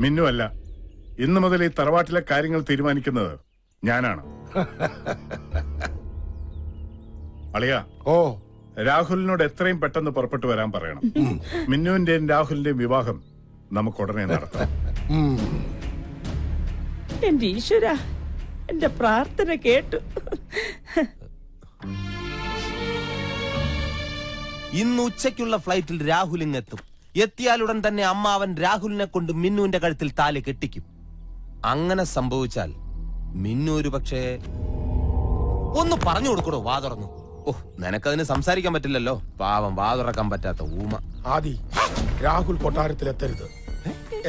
മിന്നു അല്ല. ഇന്നു മുതൽ ഈ തറവാട്ടിലെ കാര്യങ്ങൾ തീരുമാനിക്കുന്നത് ഞാനാണ്. അളിയ, രാഹുലിനോട് എത്രയും പെട്ടെന്ന് പുറപ്പെട്ടു വരാൻ പറയണം. മിന്നുവിന്റെയും രാഹുലിന്റെയും വിവാഹം നമുക്ക് ഉടനെ നടത്താം. എന്റെ ഈശ്വര, എന്റെ പ്രാർത്ഥന കേട്ടു. ഇന്ന് ഉച്ചയ്ക്കുള്ള ഫ്ലൈറ്റിൽ രാഹുൽ ഇങ്ങെത്തും. എത്തിയാലുടൻ തന്നെ അമ്മാവൻ രാഹുലിനെ കൊണ്ട് മിന്നുവിന്റെ കഴുത്തിൽ താലി കെട്ടിക്കും. അങ്ങനെ സംഭവിച്ചാൽ മിന്നു ഒരു പക്ഷേ ഒന്ന് പറഞ്ഞു കൊടുക്കണോ? വാ തുറന്നു. നിനക്കതിന് സംസാരിക്കാൻ പറ്റില്ലല്ലോ. പാവം, വാ തുറക്കാൻ പറ്റാത്ത ഊമ. ആദി, രാഹുൽ കൊട്ടാരത്തിലെത്തരുത്.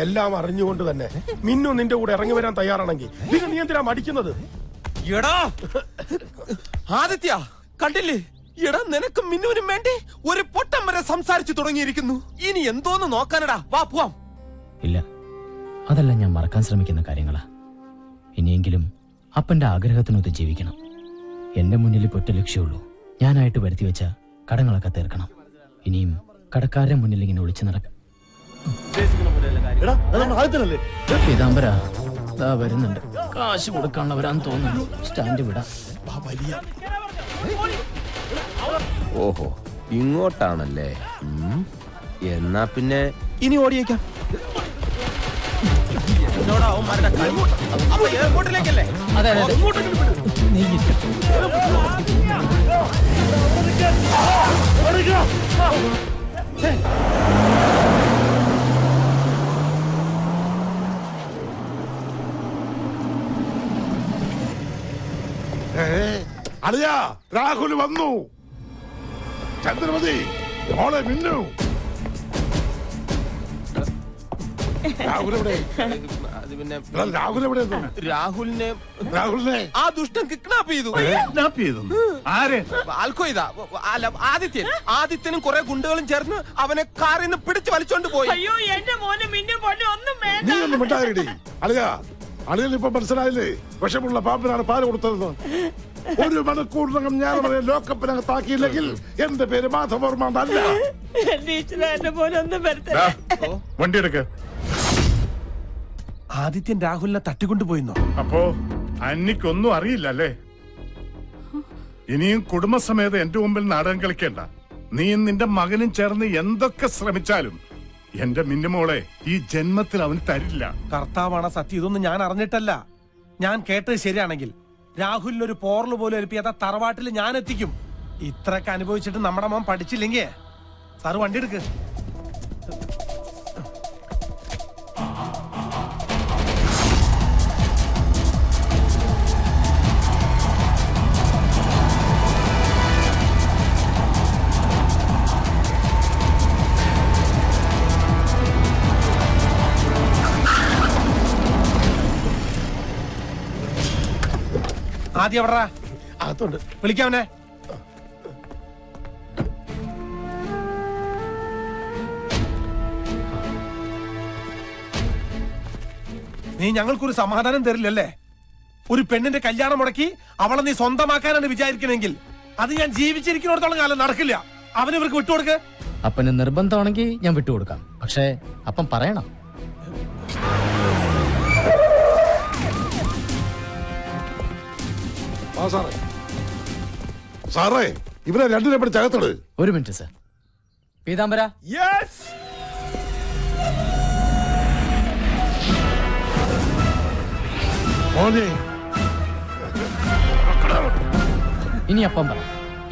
എല്ലാം അറിഞ്ഞുകൊണ്ട് തന്നെ മിന്നു നിന്റെ കൂടെ ഇറങ്ങി വരാൻ തയ്യാറാണെങ്കിൽ പിന്നെ നീ എന്തിനാ മടിക്കുന്നത്? എടാ ആദിത്യ, കണ്ടില്ലേ? എടാ, നിനക്ക് മിന്നുവിനും വേണ്ടി ഒരു പൊട്ടം വരെ സംസാരിച്ചു തുടങ്ങിയിരിക്കുന്നു. ഇനി എന്തോന്ന് നോക്കാനടാ? വാ പോവാം. ഇല്ല, അതെല്ലാം ഞാൻ മറക്കാൻ ശ്രമിക്കുന്ന കാര്യങ്ങളാ. ഇനിയെങ്കിലും അപ്പന്റെ ആഗ്രഹത്തിനൊത്ത് ജീവിക്കണം. എന്റെ മുന്നിൽ ഒറ്റ ലക്ഷ്യമുള്ളൂ. ഞാനായിട്ട് വരുത്തി വെച്ച കടങ്ങളൊക്കെ തീർക്കണം. ഇനിയും കടക്കാരുടെ മുന്നിൽ ഇങ്ങനെ ഒളിച്ചു നടക്കാം. പീതാംബര വരുന്നുണ്ട്. കാശ് കൊടുക്കാനുള്ളവരാന്ന് തോന്നുന്നു. സ്റ്റാൻഡ് വിടാം. ഓഹോ, ഇങ്ങോട്ടാണല്ലേ? എന്നാ പിന്നെ ഇനി ഓടിയേക്കാം. എയർപോർട്ടിലേക്കല്ലേ? അതെ അതെ. അളിയാ, രാഹുൽ വന്നു. ചന്ദ്രമതി, മോളെ മിന്നു. രാഹുലിനെ ആ ദുഷ്ടൻ കിഡ്നാപ്പ് ചെയ്തു. ആദിത്യനും കുറെ ഗുണ്ടകളും ചേർന്ന് അവനെ കാറിൽ നിന്ന് പിടിച്ചു വലിച്ചോണ്ട് പോയി. അയ്യോ, എന്റെ മോനെ മിന്നു പൊന്നു ഒന്നും വേണ്ട. നീ ഒന്നും മിണ്ടാതിരി. അളിയാ, അളിയനിപ്പോ മനസ്സിലായില്ലേ വിഷമുള്ള പാമ്പിനാണ് പാല് കൊടുത്തതെന്ന്? ഒരു മണിക്കൂറിനകം ഞാൻ അവരെ ലോക്കപ്പിനകത്താക്കിയില്ലെങ്കിൽ എന്റെ പേര് മാധവർമ്മ അല്ല. വണ്ടി എടുക്ക. ആദിത്യൻ രാഹുലിനെ തട്ടിക്കൊണ്ടുപോയിന്നോ? അപ്പോ അന്നിക്കൊന്നും അറിയില്ലല്ലേ? ഇനിയും കുടുംബസമേതം എന്റെ മുമ്പിൽ നാടകം കളിക്കേണ്ട. നീയും നിന്റെ മകനും ചേർന്ന് എന്തൊക്കെ ശ്രമിച്ചാലും എന്റെ മിന്നുമോളെ ഈ ജന്മത്തിൽ അവന് തരില്ല. കർത്താവാണ് സത്യം. ഇതൊന്നും ഞാൻ അറിഞ്ഞിട്ടല്ല. ഞാൻ കേട്ടത് ശരിയാണെങ്കിൽ രാഹുലിനൊരു പോറല് പോലും ഏൽപ്പിയാത്ത തറവാട്ടിൽ ഞാൻ എത്തിക്കും. ഇത്രയൊക്കെ അനുഭവിച്ചിട്ട് നമ്മുടെ മോൻ പഠിച്ചില്ലെങ്കിൽ സാറ് വണ്ടി എടുക്ക്. ആദ്യം എവിടാ? അകത്തുണ്ട്. വിളിക്കാവനെ. നീ ഞങ്ങൾക്കൊരു സമാധാനം തരില്ലല്ലേ? ഒരു പെണ്ണിന്റെ കല്യാണം മുടക്കി അവളെ നീ സ്വന്തമാക്കാനാണ് വിചാരിക്കണമെങ്കിൽ അത് ഞാൻ ജീവിച്ചിരിക്കുന്നിടത്തോളം കാലം നടക്കില്ല. അവന് ഇവർക്ക് വിട്ടുകൊടുക്ക. അപ്പന് നിർബന്ധമാണെങ്കിൽ ഞാൻ വിട്ടുകൊടുക്കാം. പക്ഷേ അപ്പം പറയണം. സാറേ, ഇവരെ രണ്ടിനെ പിടിച്ച് അകത്തോട്. ഒരു മിനിറ്റ് സാർ. പീതാംബര, ഇനി അപ്പം പറ,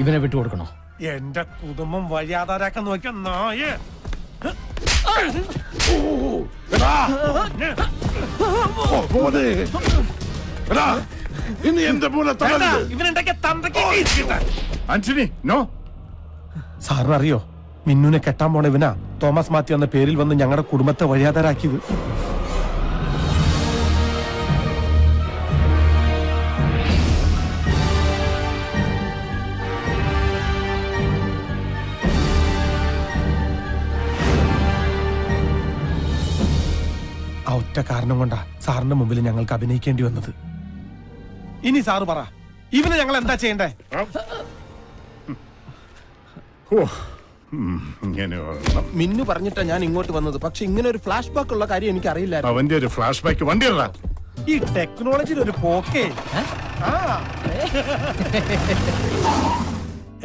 ഇവനെ വിട്ടുകൊടുക്കണോ? എന്റെ കുടുംബം വഴിയാധാരാക്കാൻ നോക്കിയ നായ. സാറിനറിയോ, മിന്നുനെ കെട്ടാൻ പോണ ഇവനാ തോമസ് മാത്യു എന്ന പേരിൽ വന്ന് ഞങ്ങളുടെ കുടുംബത്തെ വഴിയാധാരാക്കിയത്. ആ ഒറ്റ കാരണം കൊണ്ടാ സാറിന്റെ മുമ്പിൽ ഞങ്ങൾക്ക് അഭിനയിക്കേണ്ടി വന്നത്. ഇനി സാറ് പറ, ഇവനെ ഞങ്ങൾ എന്താ ചെയ്യണ്ടേ? ഇങ്ങനെ ഒരെണ്ണം. മിന്നു പറഞ്ഞിട്ടാ ഞാൻ ഇങ്ങോട്ട് വന്നത്. പക്ഷെ ഇങ്ങനെ ഒരു ഫ്ലാഷ് ബാക്ക് ഉള്ള കാര്യം എനിക്ക് അറിയില്ലായിരുന്നു. അവന്റെ ഒരു ഫ്ലാഷ് ബാക്ക് വണ്ടി ഇടാ. ഈ ടെക്നോളജിയിൽ ഒരു പോക്കേ. ആ.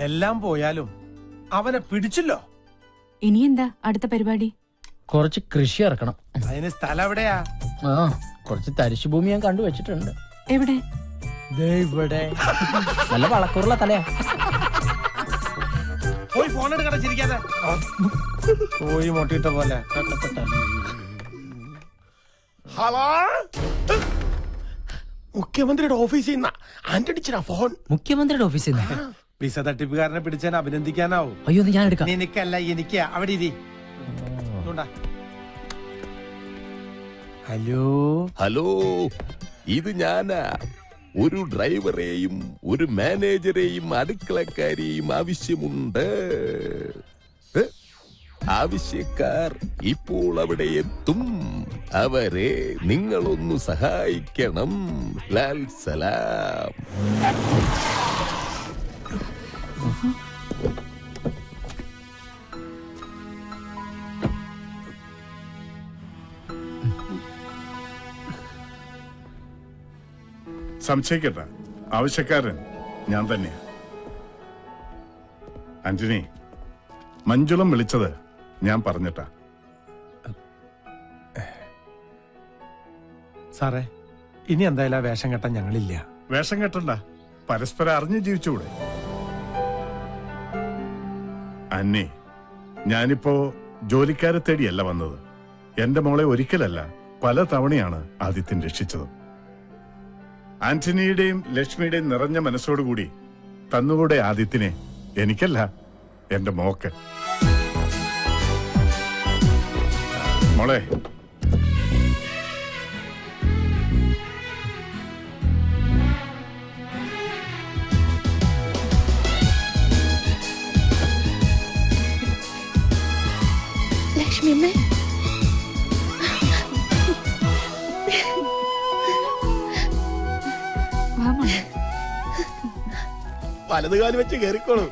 എല്ലാം പോയാലും അവനെ പിടിച്ചല്ലോ. ഇനി എന്താ അടുത്ത പരിപാടി? കുറച്ച് കൃഷി ഇറക്കണം. അതിന് സ്ഥലം എവിടെയാ? ആ കുറച്ച് തരിശുഭൂമി ഞാൻ കണ്ടു വെച്ചിട്ടുണ്ട്. എവിടെ? ദേ ഇവിടെ. നല്ല വളക്കൂറുള്ള തലയാ. പോയി ഫോൺ എടുക്കണ ചിരിക്കാതെ. പോയി മൊട്ടിയിട്ട പോലെ. ഹലോ, മുഖ്യമന്ത്രിയുടെ ഓഫീസിൽ നിന്നാ ആന്റണിച്ചിനാ ഫോൺ. മുഖ്യമന്ത്രിയുടെ ഓഫീസിൽ നിന്ന്? വിസ തട്ടിപ്പുകാരനെ പിടിച്ചാൽ അഭിനന്ദിക്കാനാവും. അയ്യോ ഒന്ന് ഞാൻ എടുക്കാം. നിനക്കല്ല എനിക്ക്. അവിടെ ഇരി. ഇതുകൊണ്ടാ. ഹലോ. ഹലോ, ഇത് ഞാനാ. ഒരു ഡ്രൈവറെയും ഒരു മാനേജരെയും അടുക്കളക്കാരെയും ആവശ്യമുണ്ട്. ആവശ്യക്കാർ ഇപ്പോൾ അവിടെ എത്തും. അവരെ നിങ്ങളൊന്നു സഹായിക്കണം. ലാൽ സലാം. സംശയിക്കട്ട, ആവശ്യക്കാരൻ ഞാൻ തന്നെയാ. ആന്റണി, മഞ്ജുളം വിളിച്ചത് ഞാൻ പറഞ്ഞിട്ടാ. സാറേ, ഇനി എന്തായാലും ആ വേഷം കെട്ടാൻ ഞങ്ങളില്ല. വേഷം കെട്ടണ്ട, പരസ്പരം അറിഞ്ഞ് ജീവിച്ചുകൂടെ? അന്നേ, ഞാനിപ്പോ ജോലിക്കാരെ തേടിയല്ല വന്നത്. എന്റെ മോളെ ഒരിക്കലല്ല പല തവണയാണ് ആദിത്യൻ രക്ഷിച്ചത്. ആന്റണിയുടെയും ലക്ഷ്മിയുടെയും നിറഞ്ഞ മനസ്സോടുകൂടി തന്നുകൂടെ ആദിത്യനെ, എനിക്കല്ല എന്റെ മോക്ക്. മോളെ, ലക്ഷ്മിയമ്മേ, വലതുകാലം വെച്ച് കേറിക്കോളൂ.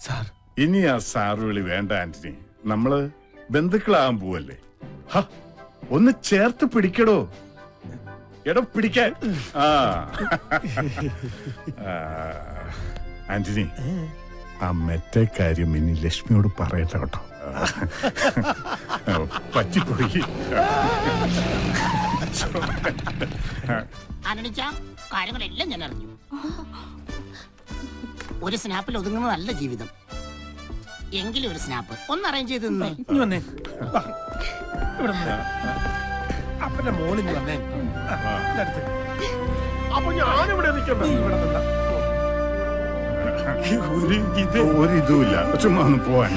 സാർ, ഇനി ആ സാറ് വിളി വേണ്ട ആന്റണി. നമ്മള് ബന്ധുക്കളാകാൻ പോവല്ലേ. ഹ, ഒന്ന് ചേർത്ത് പിടിക്കടോ. എടോ പിടിക്കാൻ. ആ ആന്റണി, ആ മറ്റേ കാര്യം ഇനി ലക്ഷ്മിയോട് പറയട്ടെ കേട്ടോ. പറ്റിപ്പോയി. ആനണിച്ച കാര്യങ്ങളെല്ലാം ഞാൻ അറിഞ്ഞു. ഒരു സ്നാപ്പിൽ ഒതുങ്ങുന്നതല്ല ജീവിതം. എങ്കിലും ഒരു സ്നാപ്പ് ഒന്ന് അറേഞ്ച് ചെയ്ത് നിന്നേ. ഇനി വന്നേ. വാ. ഇവിടെ നിന്ന്. അപ്പന്റെ മോളിഞ്ഞ് വന്നേ. ആ, ഇന്റെ അടുത്ത്. അപ്പൊ ഞാനിവിടെ നിൽക്കണം. നീ ഇവിടെ നിന്നാ. ഒരു ഇതുമില്ല, ചുമ്മാ ഒന്ന് പോവാൻ.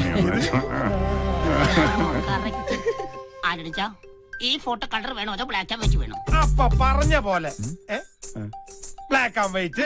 ആനണിച്ച, ഈ ഫോട്ടോ കളർ വേണോ അതോ ബ്ലാക്ക് ആൻഡ് വൈറ്റ് വേണോ? അപ്പൊ പറഞ്ഞ പോലെ ബ്ലാക്ക് ആൻഡ് വൈറ്റ്.